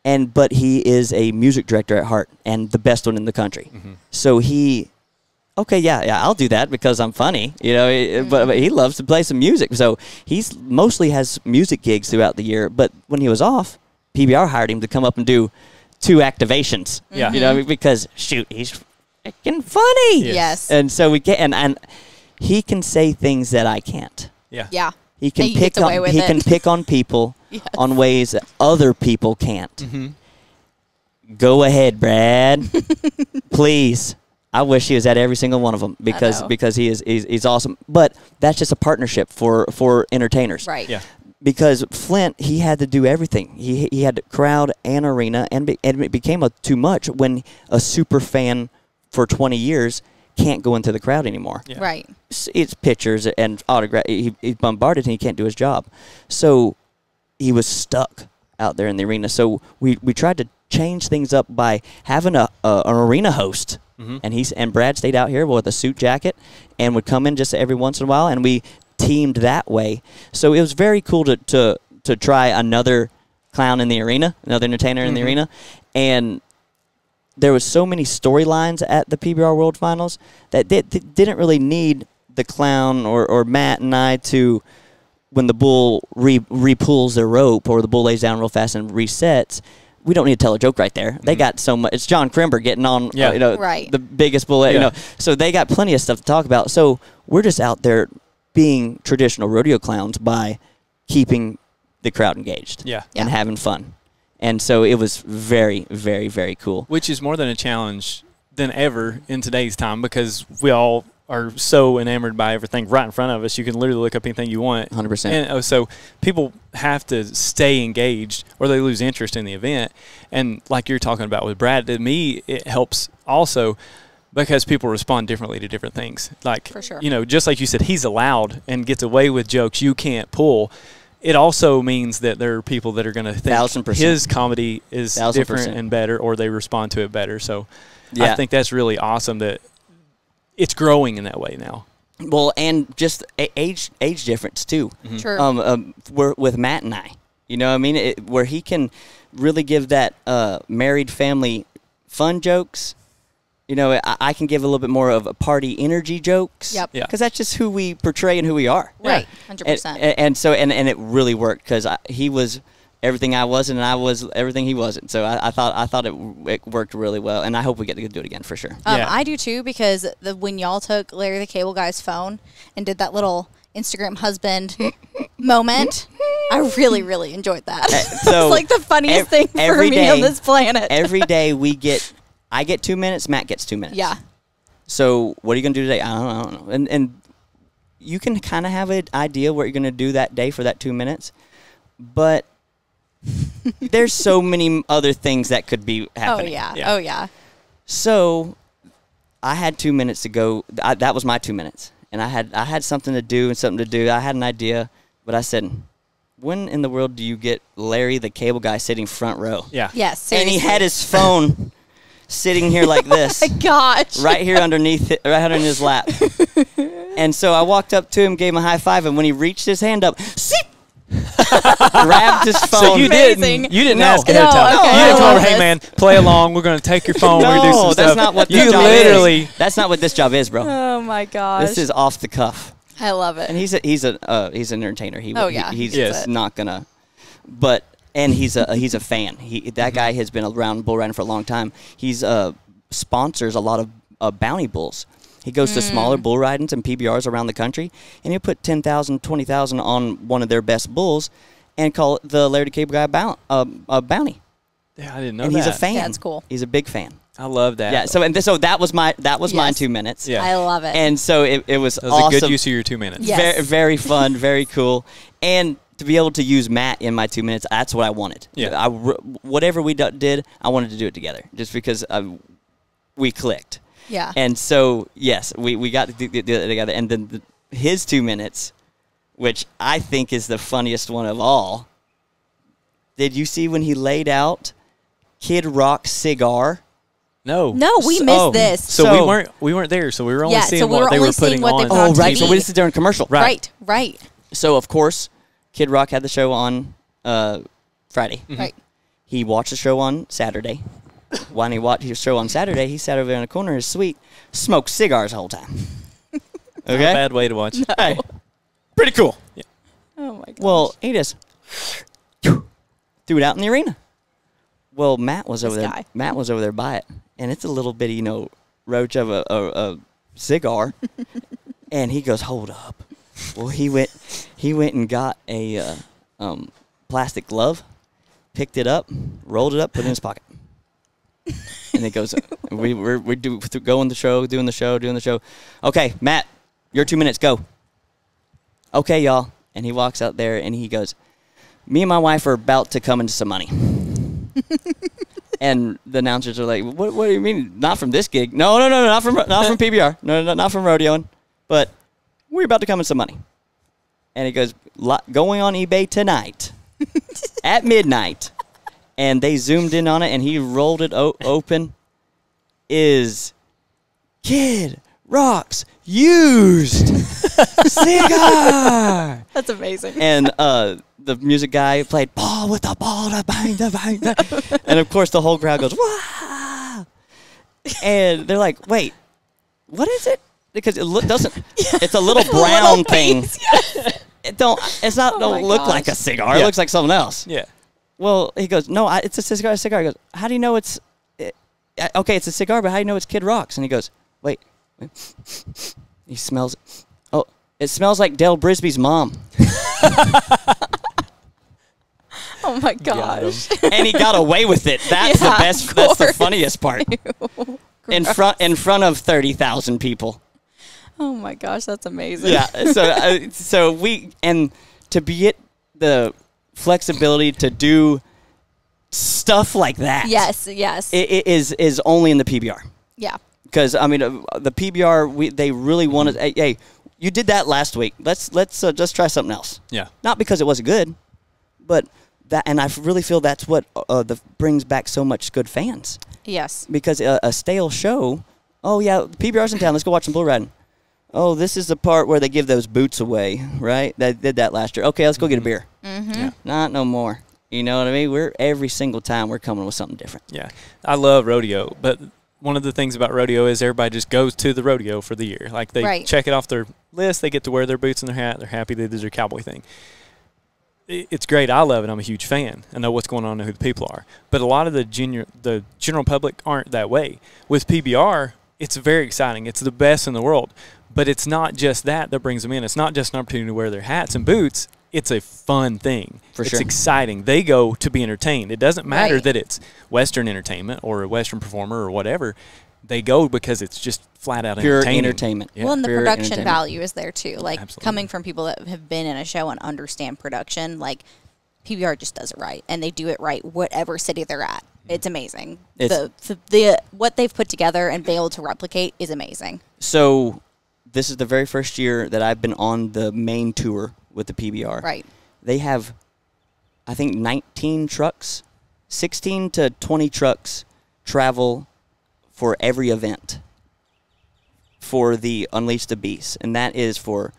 But he is a music director at heart and the best one in the country. Mm-hmm. So I'll do that because I'm funny, but he loves to play some music. So he's mostly has music gigs throughout the year. But when he was off, PBR hired him to come up and do 2 activations. Yeah. Because shoot, he's freaking funny. Yes. And so we can, and he can say things that I can't. Yeah. Yeah. He can pick on people on ways that other people can't. Mm-hmm. Go ahead, Brad. Please. I wish he was at every single one of them because he's awesome. But that's just a partnership for entertainers. Right. Yeah. Because Flint, he had to do everything. He had crowd and arena, and it became too much when a super fan for 20 years can't go into the crowd anymore. Yeah. Right. It's pictures and autograph. He's bombarded and he can't do his job. So he was stuck out there in the arena. So we tried to change things up by having an arena host. Mm-hmm. And Brad stayed out here with a suit jacket and would come in just every once in a while, and we teamed that way. So it was very cool to try another clown in the arena, another entertainer in the arena, and there was so many storylines at the PBR World Finals that didn't really need the clown or Matt and I to, when the bull repulls their rope or the bull lays down real fast and resets, we don't need to tell a joke right there. They got so much. It's John Crimber getting on, the biggest bull, So they got plenty of stuff to talk about. So we're just out there being traditional rodeo clowns by keeping the crowd engaged and having fun. And so it was very, very, very cool. Which is more than a challenge than ever in today's time because we all are so enamored by everything right in front of us. You can literally look up anything you want. 100%. And so people have to stay engaged or they lose interest in the event. And like you're talking about with Brad, to me, it helps also because people respond differently to different things. Like, for sure. Just like you said, he's allowed and gets away with jokes you can't pull. It also means that there are people that are going to think 1000%. His comedy is 1000%. different and better, or they respond to it better. So I think that's really awesome that it's growing in that way now. Well, and just age difference too. Mm-hmm. Sure. We're with Matt and I, what I mean, where he can really give that married family fun jokes. I can give a little bit more of a party energy jokes. Yep. Yeah. Because that's just who we portray and who we are. Right. 100%. And so it really worked because he was everything I wasn't, and I was everything he wasn't. So I thought it worked really well, and I hope we get to do it again for sure. I do too because when y'all took Larry the Cable Guy's phone and did that little Instagram husband moment, I really, really enjoyed that. So it's like the funniest thing for me on this planet. Every day I get 2 minutes, Matt gets 2 minutes. Yeah. So what are you going to do today? I don't know. And you can kind of have an idea what you're going to do that day for that 2 minutes, but there's so many other things that could be happening. Oh, yeah. So I had 2 minutes to go. That was my 2 minutes. And I had something to do. I had an idea, but I said, when in the world do you get Larry the Cable Guy sitting front row? Yeah. Yes, seriously. And he had his phone sitting here like this. Oh my gosh. Right here underneath it, right under his lap. And so I walked up to him, gave him a high five, and when he reached his hand up, sit grabbed his phone. So you didn't ask ahead of time. Okay. You didn't call her, hey man, play along. We're going to take your phone. We're going to do some stuff. That's not what this you job literally. is. That's not what this job is, bro. Oh my gosh. This is off the cuff. I love it. And he's an entertainer. He's not gonna. But and he's a fan. That guy has been around bull riding for a long time. He's sponsors a lot of bounty bulls. He goes to smaller bull ridings and PBRs around the country, and he'll put $10,000, $20,000 on one of their best bulls, and call it the Larry the Cable Guy bounty. Yeah, I didn't know and that. He's a fan. Yeah, that's cool. He's a big fan. I love that. Yeah. So that was mine 2 minutes. Yeah. I love it. And so it was that was awesome. a good use of your 2 minutes. Yes. Very, very fun, very cool. And to be able to use Matt in my 2 minutes, that's what I wanted. Yeah. Whatever we did, I wanted to do it together just because we clicked. Yeah. And so, yes, we got to do it together. And then his 2 minutes, which I think is the funniest one of all, did you see when he laid out Kid Rock's cigar? No, we missed this. So we weren't there. So we were only seeing what they were putting on. Oh, right. So this is during commercial. Right. So of course, Kid Rock had the show on Friday. Right. He watched the show on Saturday. When he watched his show on Saturday, he sat over there in the corner of his suite, smoked cigars the whole time. Okay. Not a bad way to watch. No. Hey, pretty cool. Yeah. Oh my gosh. Well, he just threw it out in the arena. Well, Matt was over there. Matt was over there by it, and it's a little bitty, roach of a cigar. And he goes, "Hold up." Well, he went and got a plastic glove, picked it up, rolled it up, put it in his pocket. And it goes, we're doing the show. Okay, Matt, your 2 minutes, go. Okay, y'all. And he walks out there and he goes, me and my wife are about to come into some money. And the announcers are like, what do you mean? Not from this gig. No, not from PBR. No, not from rodeoing. But we're about to come into some money. And he goes, going on eBay tonight at midnight. And they zoomed in on it, and he rolled it open. Is Kid Rock's used cigar. That's amazing. And the music guy played ball with the ball to bang the bang. And of course the whole crowd goes, wow. And they're like, wait, what is it? Because it doesn't. It's a little brown thing. Yes. Don't look like a cigar. It looks like something else. Yeah. Well, he goes, no, it's a cigar. He goes, how do you know it's okay? It's a cigar, but how do you know it's Kid Rock's? And he goes, wait. He smells it. Oh, it smells like Del Brisby's mom. Oh my gosh! And he got away with it. That's the best. That's the funniest part. in front of 30,000 people. Oh my gosh, that's amazing. Yeah. So to be the flexibility to do stuff like that. Yes. It is only in the PBR. Yeah. Because the PBR, they really wanted. Hey, you did that last week. Let's just try something else. Yeah. Not because it wasn't good, but that, and I really feel that's what brings back so much good fans. Yes. Because a stale show. Oh yeah, the PBR's in town. Let's go watch some bull riding. Oh, this is the part where they give those boots away, right? They did that last year. Okay, let's go get a beer. Mm-hmm. Yeah. Not no more. You know what I mean? Every single time we're coming with something different. Yeah. I love rodeo, but one of the things about rodeo is everybody just goes to the rodeo for the year. Like they check it off their list, they get to wear their boots and their hat, they're happy they did their cowboy thing. It's great. I love it. I'm a huge fan. I know what's going on and who the people are. But a lot of the general public aren't that way. With PBR, it's very exciting. It's the best in the world. But it's not just that brings them in. It's not just an opportunity to wear their hats and boots. It's a fun thing. It's exciting. They go to be entertained. It doesn't matter that it's Western entertainment or a Western performer or whatever. They go because it's just flat out pure entertaining. entertainment. Yeah. Well, and the production value is there too. Like Absolutely. Coming from people that have been in a show and understand production, like PBR just does it right, and they do it right whatever city they're at. It's amazing. The what they've put together and be able to replicate is amazing. So this is the very first year that I've been on the main tour with the PBR. Right. They have, I think, 19 trucks, 16 to 20 trucks travel for every event for the Unleash the Beast. And that is for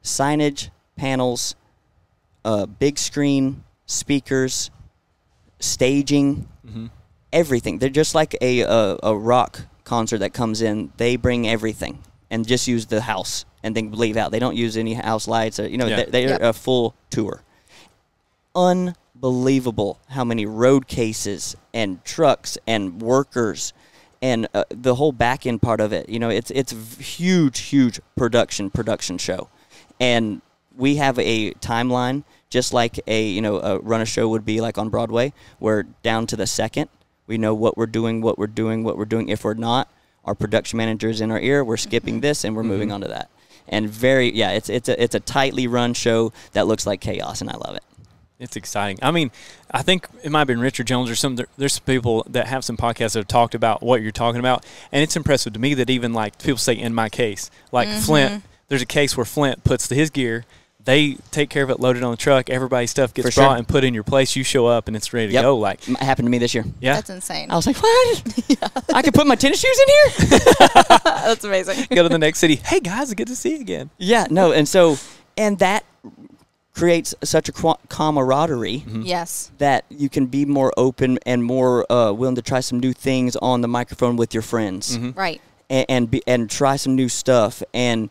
signage, panels, big screen, speakers, staging, everything. They're just like a rock concert that comes in. They bring everything and just use the house and then leave out. They don't use any house lights. Or, they're a full tour. Unbelievable how many road cases and trucks and workers and the whole back end part of it. It's a huge production show. And we have a timeline just like a run a show would be like on Broadway, where down to the second we know what we're doing. If we're not, our production manager is in our ear. We're skipping this and we're moving on to that. And it's a tightly run show that looks like chaos, and I love it. It's exciting. I mean, I think it might have been Richard Jones or there's some people that have some podcasts that have talked about what you're talking about, and it's impressive to me that even like people say in my case, like Flint, there's a case where Flint puts his gear. They take care of it, load it on the truck. Everybody's stuff gets brought and put in your place. You show up, and it's ready to go. Like it happened to me this year. Yeah, that's insane. I was like, what? I could put my tennis shoes in here? That's amazing. Go to the next city. Hey, guys, it's good to see you again. Yeah, no, and that creates such a camaraderie. Yes. That you can be more open and more willing to try some new things on the microphone with your friends. Right. And try some new stuff, and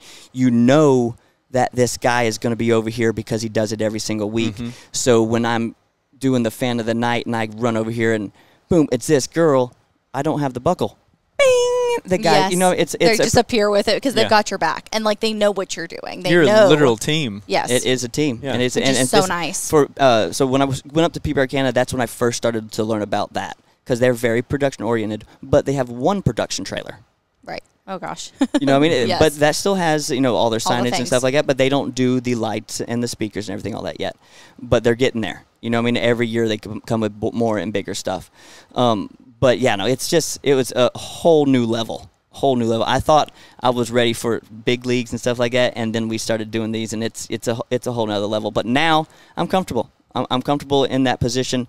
that this guy is going to be over here because he does it every single week. So when I'm doing the fan of the night and I run over here and boom, it's this girl, I don't have the buckle. Bing! The guy, they just appear with it because they've got your back and like they know what you're doing. You're know. A literal team. Yes, it is a team, and it's so nice. So when I went up to PBR Canada, that's when I first started to learn about that, because they're very production oriented, but they have one production trailer. Right. Oh, gosh. You know what I mean? Yes. But that still has, all their all signage and stuff like that, but they don't do the lights and the speakers and everything, all that yet. But they're getting there. Every year they come with more and bigger stuff. But, yeah, no, it was a whole new level. I thought I was ready for big leagues and stuff like that, and then we started doing these, and it's a whole nother level. But now I'm comfortable. I'm comfortable in that position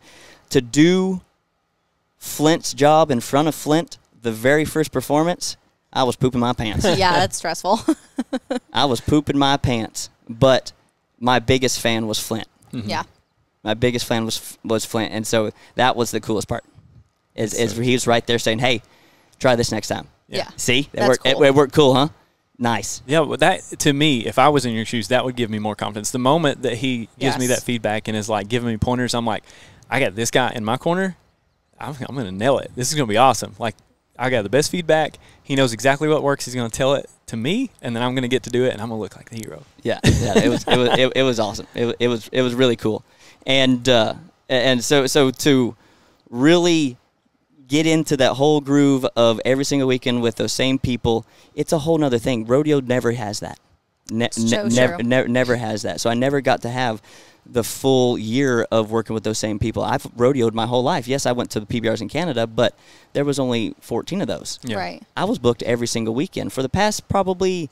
to do Flint's job in front of Flint. The very first performance, I was pooping my pants. Yeah, that's stressful. I was pooping my pants, but my biggest fan was Flint. Yeah. My biggest fan was Flint, and so that was the coolest part. Is he was right there saying, "Hey, try this next time." Yeah. See, it worked cool, huh? Nice. Yeah, well, that to me, if I was in your shoes, that would give me more confidence. The moment that he gives me that feedback and is like giving me pointers, I'm like, I got this guy in my corner. I'm going to nail it. This is going to be awesome. Like, I got the best feedback. He knows exactly what works. He's going to tell it to me, and then I'm going to get to do it, and I'm going to look like the hero. Yeah, it was awesome. It was really cool, and so to really get into that whole groove of every single weekend with those same people, it's a whole nother thing. Rodeo never has that. Never has that. So I never got to have the full year of working with those same people. I've rodeoed my whole life. Yes, I went to the PBRs in Canada, but there was only 14 of those. Yeah. Right. I was booked every single weekend for the past probably,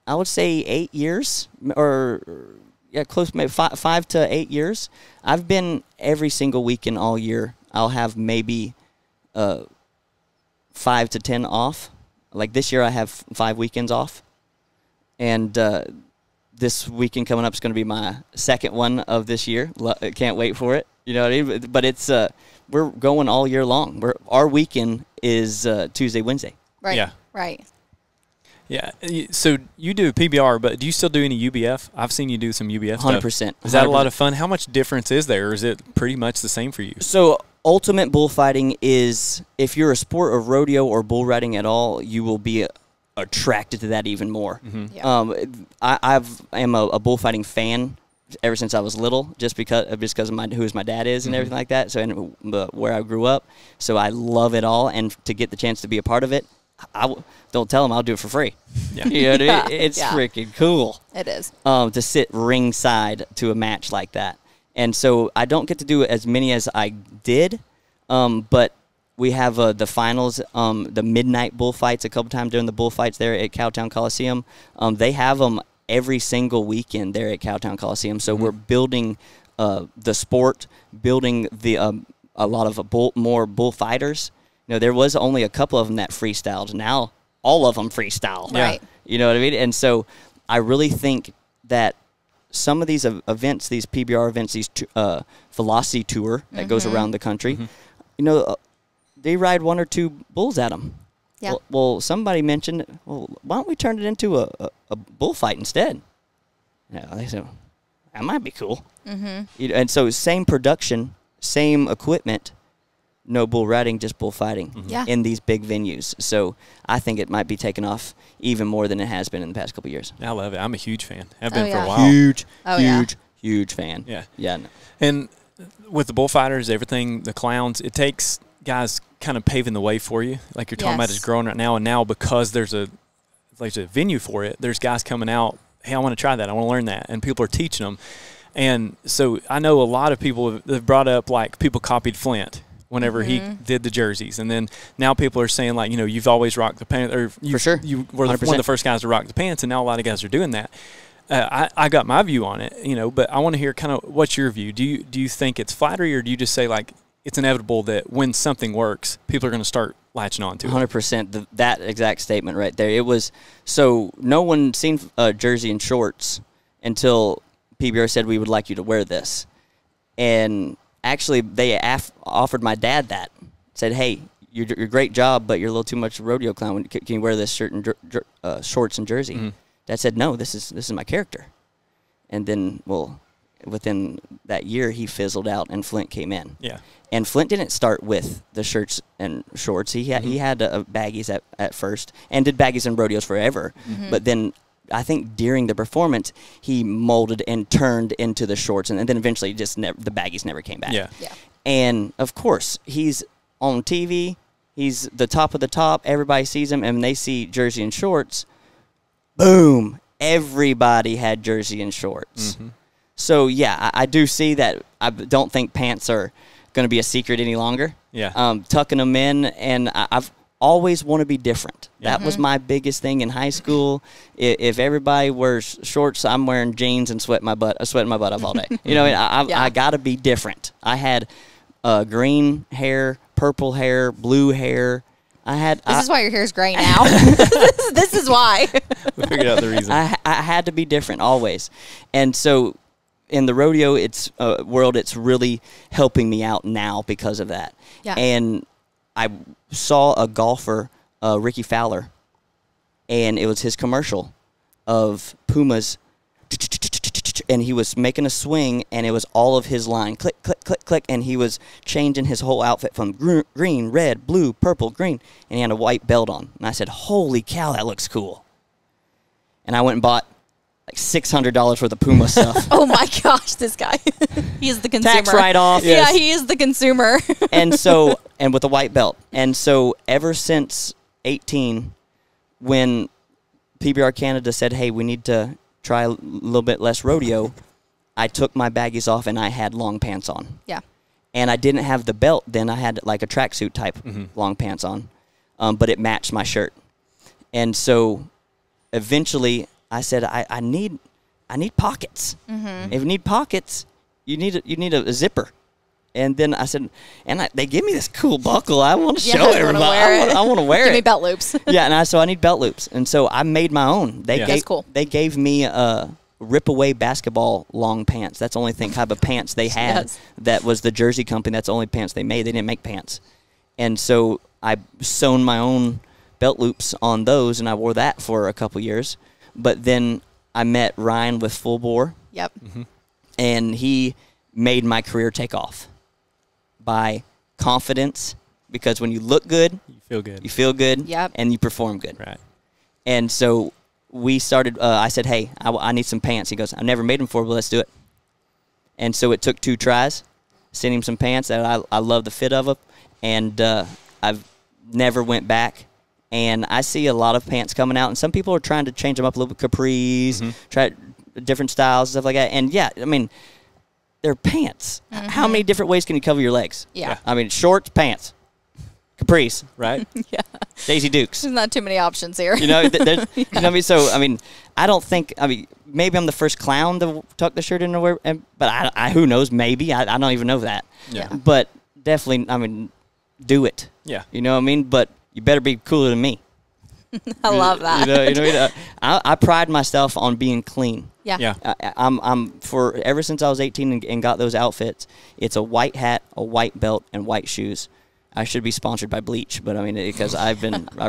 I would say 8 years, or close, maybe 5 to 8 years. I've been every single weekend all year. I'll have maybe 5 to 10 off. Like this year I have 5 weekends off. And this weekend coming up is going to be my second one of this year. Can't wait for it. You know what I mean? But it's we're going all year long. Our weekend is Tuesday, Wednesday. Right. Yeah. Right. Yeah. So you do PBR, but do you still do any UBF? I've seen you do some UBF 100%. stuff. Is that a lot of fun? How much difference is there, or is it pretty much the same for you? So ultimate bullfighting is, if you're a sport of rodeo or bull riding at all, you will be attracted to that even more. Yeah. I am a bullfighting fan ever since I was little, just because of who my dad is and everything like that. So where I grew up, so I love it all, and to get the chance to be a part of it, don't tell them I'll do it for free. Yeah. You know what I mean? It's freaking cool. It is. To sit ringside to a match like that, and so I don't get to do as many as I did, but we have the finals, the midnight bullfights a couple times during the bullfights there at Cowtown Coliseum. They have them every single weekend there at Cowtown Coliseum. So we're building the sport, building a lot of more bullfighters. You know, there was only a couple of them that freestyled. Now all of them freestyle. Right. You know what I mean? And so I really think that some of these events, these PBR events, these velocity tour that goes around the country, you know, they ride 1 or 2 bulls at them. Yeah. Well, somebody mentioned, well, why don't we turn it into a bullfight instead? Yeah, they said, that might be cool. And so same production, same equipment, no bull riding, just bullfighting in these big venues. So I think it might be taken off even more than it has been in the past couple of years. I love it. I'm a huge fan. I've been for a while. Huge fan. Yeah. Yeah. And with the bullfighters, everything, the clowns, it takes guys kind of paving the way for you, like you're talking about is growing right now. And now because there's a venue for it, there's guys coming out, hey, I want to try that. I want to learn that. And people are teaching them. And so I know a lot of people have brought up, like, people copied Flint whenever he did the jerseys. And then now people are saying, like, you know, you've always rocked the pants. Or for sure. You were one of the first guys to rock the pants, and now a lot of guys are doing that. I got my view on it, you know, but I want to hear kind of what's your view. Do you think it's flattery, or do you just say, like, it's inevitable that when something works, people are going to start latching on to it? 100%. That exact statement right there. It was, so no one seen jersey and shorts until PBR said, we would like you to wear this. And actually, they offered my dad that. Said, hey, you're a great job, but you're a little too much rodeo clown. Can you wear this shirt and shorts and jersey? Dad said, no, this is my character. And then, well, within that year, he fizzled out, and Flint came in. Yeah. And Flint didn't start with the shirts and shorts. He had baggies at first, and did baggies and rodeos forever. But then I think during the performance, he molded and turned into the shorts, and then eventually the baggies never came back. Yeah. And of course, he's on TV. He's the top of the top. Everybody sees him, and when they see jersey and shorts, boom! Everybody had jersey and shorts. So yeah, I do see that. I don't think pants are going to be a secret any longer. Yeah. Tucking them in, and I've always want to be different. That was my biggest thing in high school. If everybody wears shorts, I'm wearing jeans and sweating my butt off all day. You know, I got to be different. I had green hair, purple hair, blue hair. This is why your hair is gray now. This is why. We figured out the reason. I had to be different always, and so in the rodeo world, it's really helping me out now because of that. Yeah. And I saw a golfer, Ricky Fowler, and it was his commercial of Pumas, and he was making a swing, and it was all of his line, click, click, click, click, and he was changing his whole outfit from green, red, blue, purple, green, and he had a white belt on. And I said, holy cow, that looks cool. And I went and bought like $600 worth of Puma stuff. Oh my gosh, this guy. He is the consumer. Tax write-off. Yes. Yeah, he is the consumer. And with a white belt. And so ever since 18, when PBR Canada said, hey, we need to try a little bit less rodeo, I took my baggies off and I had long pants on. Yeah. And I didn't have the belt then. I had like a tracksuit type long pants on, but it matched my shirt. And so eventually I said, I need pockets. If you need pockets, you need a zipper. And then I said, they give me this cool buckle. I want to show everybody. I want to wear it. Give me belt loops. Yeah, so I need belt loops. And so I made my own. That's cool. They gave me rip-away basketball long pants. That's the only type of pants they had. Yes. That was the jersey company. That's the only pants they made. They didn't make pants. And so I sewn my own belt loops on those, and I wore that for a couple years. But then I met Ryan with Full Bore. Yep. And he made my career take off by confidence, because when you look good, you feel good, yep, and you perform good. Right. And so we started, I said, hey, I need some pants. He goes, I've never made them before, but let's do it. And so it took 2 tries, sent him some pants that I love the fit of them, and I've never went back. And I see a lot of pants coming out, and some people are trying to change them up a little bit, capris, try different styles, stuff like that. And, yeah, I mean, they're pants. How many different ways can you cover your legs? Yeah. I mean, shorts, pants, capris, right? Yeah. Daisy Dukes. There's not too many options here. You know, you know what I mean? So, I mean, I don't think, maybe I'm the first clown to tuck the shirt in and wear, but I who knows, maybe. I don't even know that. Yeah. But definitely, do it. Yeah. You know what I mean? But you better be cooler than me. I love that. I pride myself on being clean. Yeah. I'm for ever since I was 18 and got those outfits. It's a white hat, a white belt, and white shoes. I should be sponsored by Bleach, but I mean because I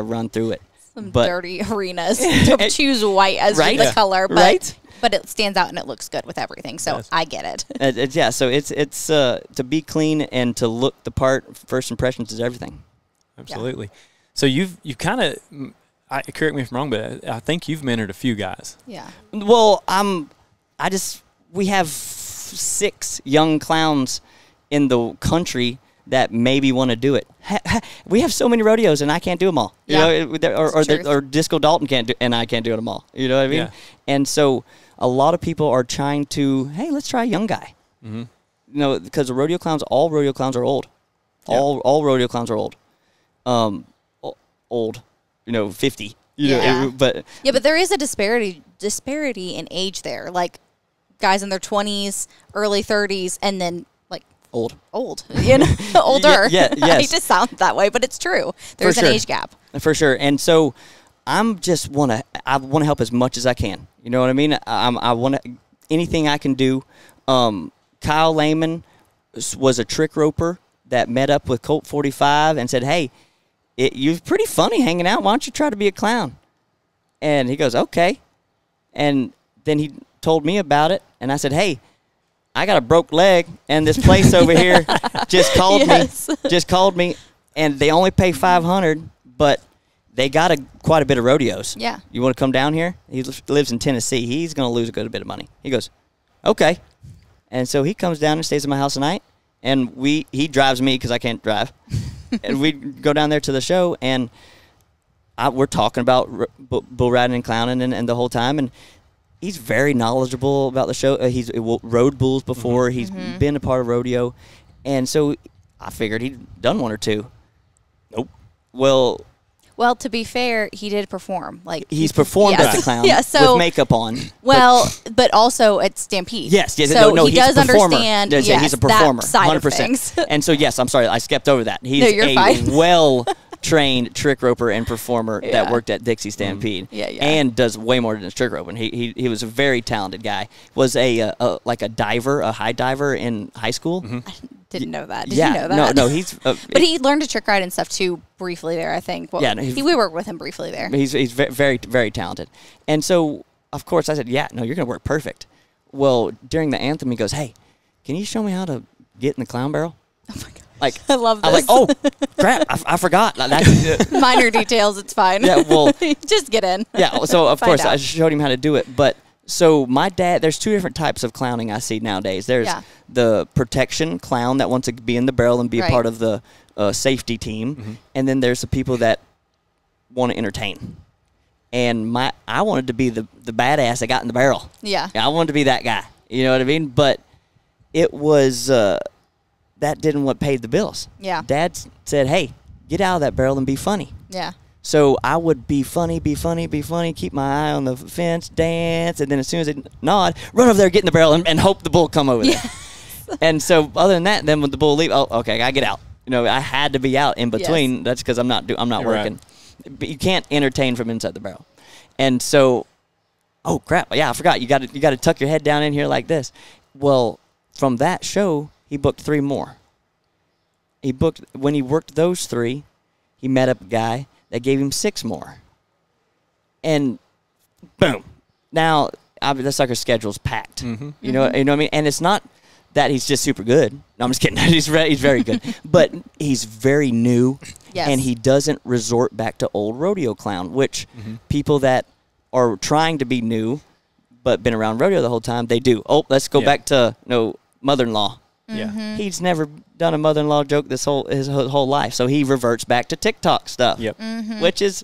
run through it. Some dirty arenas to choose white as the color, but it stands out and it looks good with everything. So I get it. Yeah. So it's to be clean and to look the part. First impressions is everything. Absolutely. Yeah. So you've kind of, correct me if I'm wrong, but I think you've mentored a few guys. Yeah. Well, we have 6 young clowns in the country that maybe want to do it. We have so many rodeos, and I can't do them all. You know, or Disco Dalton can't do, and I can't do them all. You know what I mean? Yeah. And so a lot of people are trying to, hey, let's try a young guy. Mm-hmm. You know, because all rodeo clowns are old. Yeah. All rodeo clowns are old. Old. You know, 50. You know, but there is a disparity in age there. Like guys in their 20s, early 30s, and then old, you know, older. Yes. I hate to sound that way, but it's true. There's an age gap. For sure. And so I want to help as much as I can. You know what I mean? I want anything I can do. Kyle Lehman was a trick roper that met up with Colt 45 and said, hey, you're pretty funny hanging out. Why don't you try to be a clown? And he goes, okay. And then he told me about it, and I said, hey, I got a broke leg, and this place over here just called me, and they only pay $500, but they got quite a bit of rodeos. Yeah. You want to come down here? He lives in Tennessee. He's going to lose a good bit of money. He goes, okay. And so he comes down and stays at my house tonight, and he drives me because I can't drive. And we go down there to the show, and we're talking about bull riding and clowning and the whole time, and he's very knowledgeable about the show. He's rode bulls before. He's been a part of rodeo. And so I figured he'd done 1 or 2. Nope. Well, to be fair, he did perform. He's performed as a clown with makeup on. Well, but also at Stampede. Yes. So he does understand he's a performer, that side 100%. Of things. And so, yes, I'm sorry. I skipped over that. He's fine. well-trained trick roper and performer that worked at Dixie Stampede. And does way more than just trick roping. He was a very talented guy. Was a diver, a high diver in high school. I didn't know that. Did you know that? No, he's... but he learned to trick ride and stuff, too, briefly there, I think. Well, we worked with him briefly there. He's very, very talented. And so, of course, I said, you're going to work perfect. Well, during the anthem, he goes, hey, can you show me how to get in the clown barrel? Oh, my God. I love this. I was oh, crap, I forgot. Minor details, it's fine. Yeah, well... just get in. Yeah, so, of course, I showed him how to do it, but... So my dad, there's 2 different types of clowning I see nowadays. There's the protection clown that wants to be in the barrel and be a part of the safety team, and then there's the people that want to entertain. And I wanted to be the badass that got in the barrel. Yeah, I wanted to be that guy. You know what I mean? But it was that didn't what paid the bills. Yeah, Dad said, "Hey, get out of that barrel and be funny." Yeah. So I would be funny, keep my eye on the fence, dance, and then as soon as it nod, run over there, get in the barrel, and hope the bull come over there. And so other than that, then when the bull leave, oh, okay, I gotta get out. You know, I had to be out in between. Yes. That's because I'm not working. Right. But you can't entertain from inside the barrel. And so, oh crap, yeah, I forgot. You got to tuck your head down in here like this. Well, from that show, he booked 3 more. When he worked those 3, he met up a guy that gave him 6 more. And boom. Now, that sucker's schedule's packed. You know what I mean? And it's not that he's just super good. No, I'm just kidding. He's very good. But he's very new. Yes. And he doesn't resort back to old rodeo clown, which people that are trying to be new but been around rodeo the whole time, they do. Oh, let's go back to mother-in-law. Yeah. He's never done a mother-in-law joke his whole life, so he reverts back to TikTok stuff, which is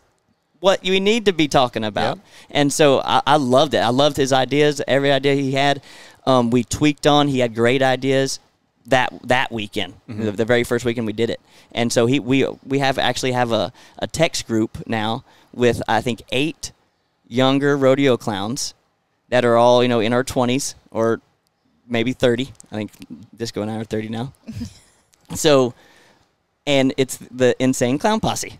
what you need to be talking about. Yep. And so I loved it. I loved his ideas, every idea he had. We tweaked on. He had great ideas that weekend, the very first weekend we did it. And so we actually have a text group now with, I think, 8 younger rodeo clowns that are all in our 20s or maybe 30. I think Disco and I are 30 now. So, and it's the Insane Clown Posse.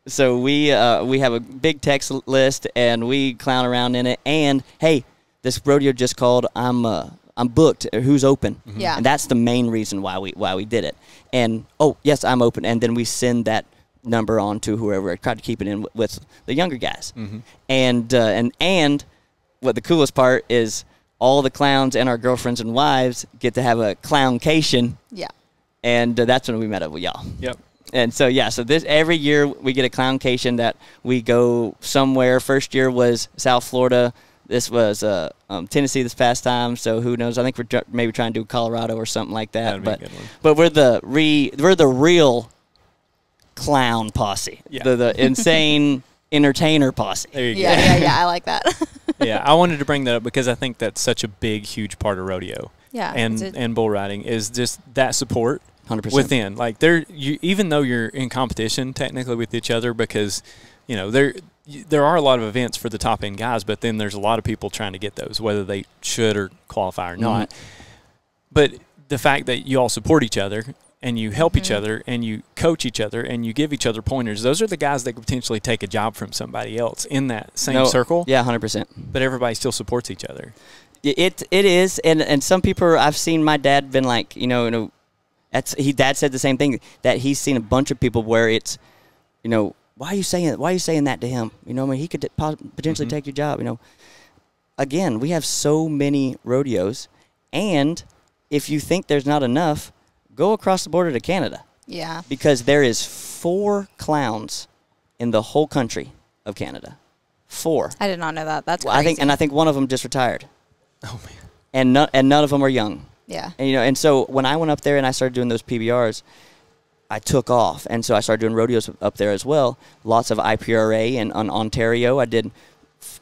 So we have a big text list, and we clown around in it. And, hey, this rodeo just called. I'm booked. Who's open? Yeah. And that's the main reason why we did it. And oh yes, I'm open. And then we send that number on to whoever. I tried to keep it in with the younger guys. And what the coolest part is, all the clowns and our girlfriends and wives get to have a clowncation. Yeah. And that's when we met up with y'all. Yep. And so yeah, so this every year we get a clowncation that we go somewhere. First year was South Florida. This was Tennessee this past time. So who knows? I think we're maybe trying to do Colorado or something like that. That'd be a good one. But we're the real clown posse. Yeah. The insane entertainer posse. There you go. Yeah. I like that. Yeah, I wanted to bring that up because I think that's such a big, huge part of rodeo. Yeah. And bull riding is just that support 100%. within. Like even though you're in competition technically with each other, because there are a lot of events for the top end guys, but then there's a lot of people trying to get those, whether they should or qualify or not. But the fact that you all support each other and you help each other and you coach each other and you give each other pointers, those are the guys that could potentially take a job from somebody else in that same circle. Yeah, 100%. But everybody still supports each other. It is, and some people, I've seen my dad been like, dad said the same thing, that he's seen a bunch of people where it's, why are you saying that to him? He could potentially take your job. Again, we have so many rodeos, and if you think there's not enough, go across the border to Canada. Yeah. Because there is 4 clowns in the whole country of Canada. 4. I did not know that. That's crazy. I think one of them just retired. Oh man. And none of them are young. Yeah. And and so when I went up there and I started doing those PBRs, I took off, and so I started doing rodeos up there as well. Lots of IPRA and on Ontario. I did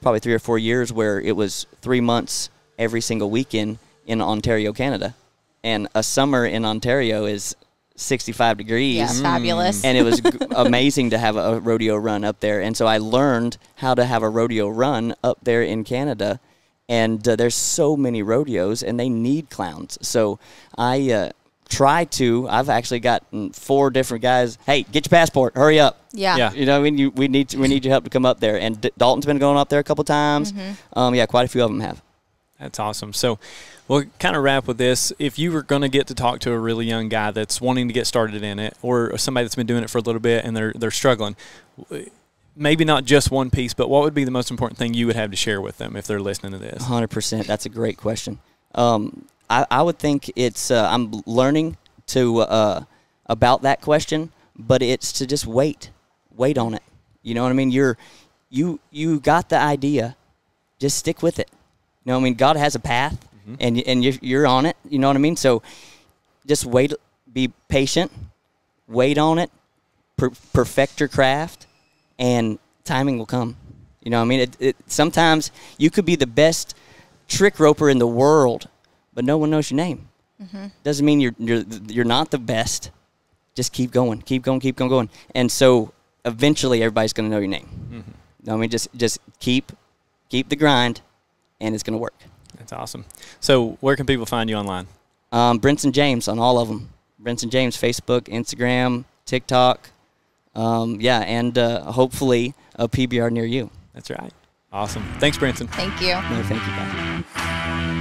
probably 3 or 4 years where it was 3 months every single weekend in Ontario, Canada. And a summer in Ontario is 65 degrees. Yeah, fabulous. And it was amazing to have a rodeo run up there. And so I learned how to have a rodeo run up there in Canada. And there's so many rodeos, and they need clowns. So I I've actually gotten 4 different guys, hey, get your passport, hurry up. Yeah. We need your help to come up there. And Dalton's been going up there a couple times. Quite a few of them have. That's awesome. So we'll kind of wrap with this. If you were going to get to talk to a really young guy that's wanting to get started in it, or somebody that's been doing it for a little bit and they're struggling, maybe not just one piece, but what would be the most important thing you would have to share with them if they're listening to this? 100%. That's a great question. I would think it's I'm learning to about that question, but it's to just wait on it. You know what I mean? You got the idea, just stick with it. You know what I mean? God has a path, and you're on it. You know what I mean? So just wait, be patient, wait on it, perfect your craft, and timing will come. You know what I mean? Sometimes you could be the best trick roper in the world, but no one knows your name. Doesn't mean you're not the best. Just keep going. And so eventually everybody's going to know your name. You know what I mean? Just keep the grind, and it's going to work. That's awesome. So where can people find you online? Brinson James on all of them. Brinson James, Facebook, Instagram, TikTok. And hopefully a PBR near you. That's right. Awesome. Thanks, Brinson. Thank you. No, thank you, guys.